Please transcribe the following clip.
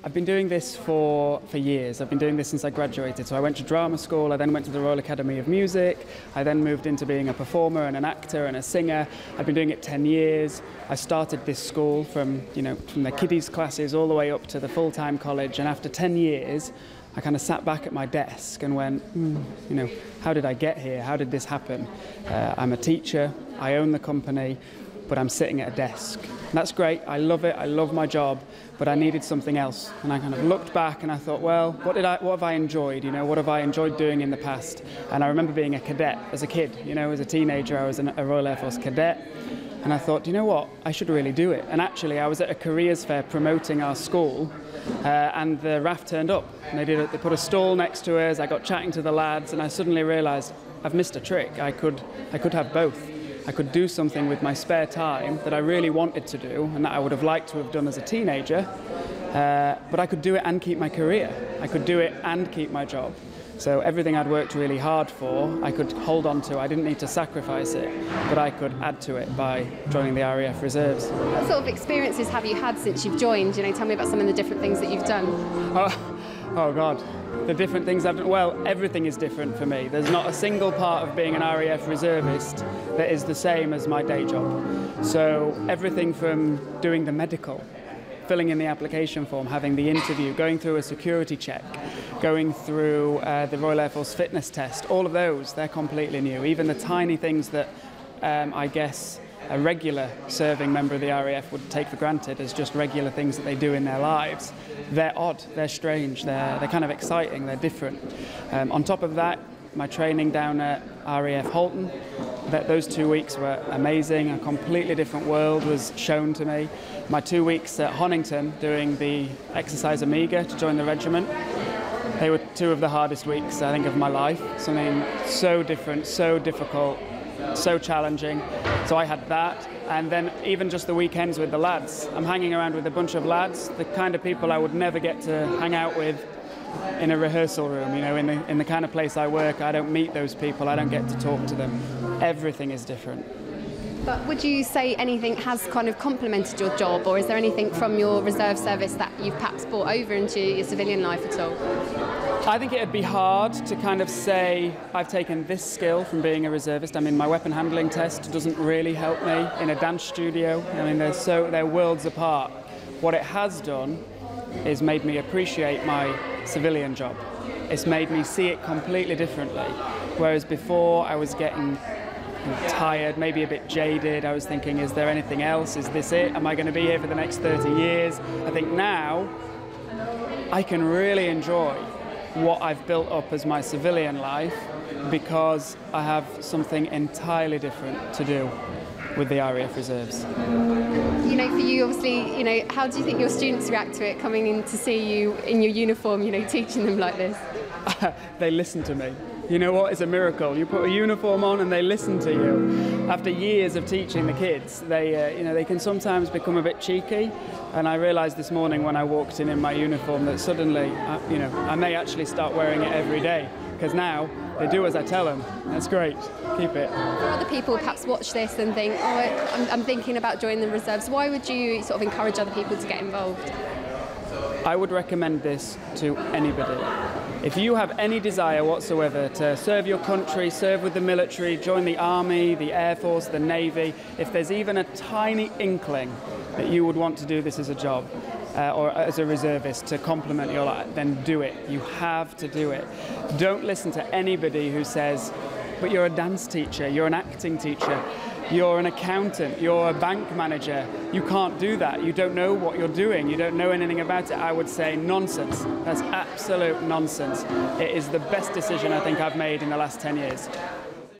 I've been doing this for years. I've been doing this since I graduated. So I went to drama school, I then went to the Royal Academy of Music, I then moved into being a performer and an actor and a singer. I've been doing it 10 years. I started this school from the kiddies classes all the way up to the full-time college, and after 10 years, I kind of sat back at my desk and went, how did I get here? How did this happen? I'm a teacher, I own the company, but I'm sitting at a desk. And that's great, I love it, I love my job, but I needed something else. And I kind of looked back and I thought, well, what have I enjoyed? What have I enjoyed doing in the past? And I remember being a cadet as a kid. As a teenager, I was a Royal Air Force cadet. And I thought, you know what, I should really do it. And actually, I was at a careers fair promoting our school, and the RAF turned up. And they put a stall next to us, I got chatting to the lads, and I suddenly realised I've missed a trick. I could have both. I could do something with my spare time that I really wanted to do and that I would have liked to have done as a teenager, but I could do it and keep my career. I could do it and keep my job. So everything I'd worked really hard for, I could hold on to. I didn't need to sacrifice it, but I could add to it by joining the RAF Reserves. What sort of experiences have you had since you've joined? Tell me about some of the different things that you've done. Oh God. The different things I've done, well, everything is different for me. There's not a single part of being an RAF reservist that is the same as my day job. So everything from doing the medical, filling in the application form, having the interview, going through a security check, going through the Royal Air Force fitness test, all of those, they're completely new. Even the tiny things that I guess a regular serving member of the RAF would take for granted as just regular things that they do in their lives. They're odd, they're strange, they're kind of exciting, they're different. On top of that, my training down at RAF Halton, those 2 weeks were amazing. A completely different world was shown to me. My 2 weeks at Honington doing the exercise Amiga to join the regiment, they were two of the hardest weeks, I think, of my life. Something so different, so difficult, so challenging. So I had that, and then even just the weekends with the lads. I'm hanging around with a bunch of lads, the kind of people I would never get to hang out with in a rehearsal room. In the kind of place I work, I don't meet those people, I don't get to talk to them. Everything is different. But would you say anything has kind of complemented your job, or is there anything from your reserve service that you've perhaps brought over into your civilian life at all? I think it'd be hard to kind of say I've taken this skill from being a reservist. My weapon handling test doesn't really help me in a dance studio. They're worlds apart. What it has done is made me appreciate my civilian job. It's made me see it completely differently. Whereas before I was getting tired, maybe a bit jaded. I was thinking, is there anything else? Is this it? Am I going to be here for the next 30 years? I think now I can really enjoy what I've built up as my civilian life because I have something entirely different to do with the RAF Reserves. For you, obviously, how do you think your students react to it, coming in to see you in your uniform, teaching them like this? They listen to me. You know what? It's a miracle. You put a uniform on and they listen to you. After years of teaching the kids, they can sometimes become a bit cheeky. And I realised this morning when I walked in my uniform that suddenly, I may actually start wearing it every day because now they do as I tell them. That's great. Keep it. For other people perhaps watch this and think, I'm thinking about joining the reserves. Why would you sort of encourage other people to get involved? I would recommend this to anybody. If you have any desire whatsoever to serve your country, serve with the military, join the Army, the Air Force, the Navy, if there's even a tiny inkling that you would want to do this as a job or as a reservist to complement your life, then do it. You have to do it. Don't listen to anybody who says, but you're a dance teacher, you're an acting teacher, you're an accountant, you're a bank manager, you can't do that, you don't know what you're doing, you don't know anything about it. I would say nonsense. That's absolute nonsense. It is the best decision I think I've made in the last 10 years.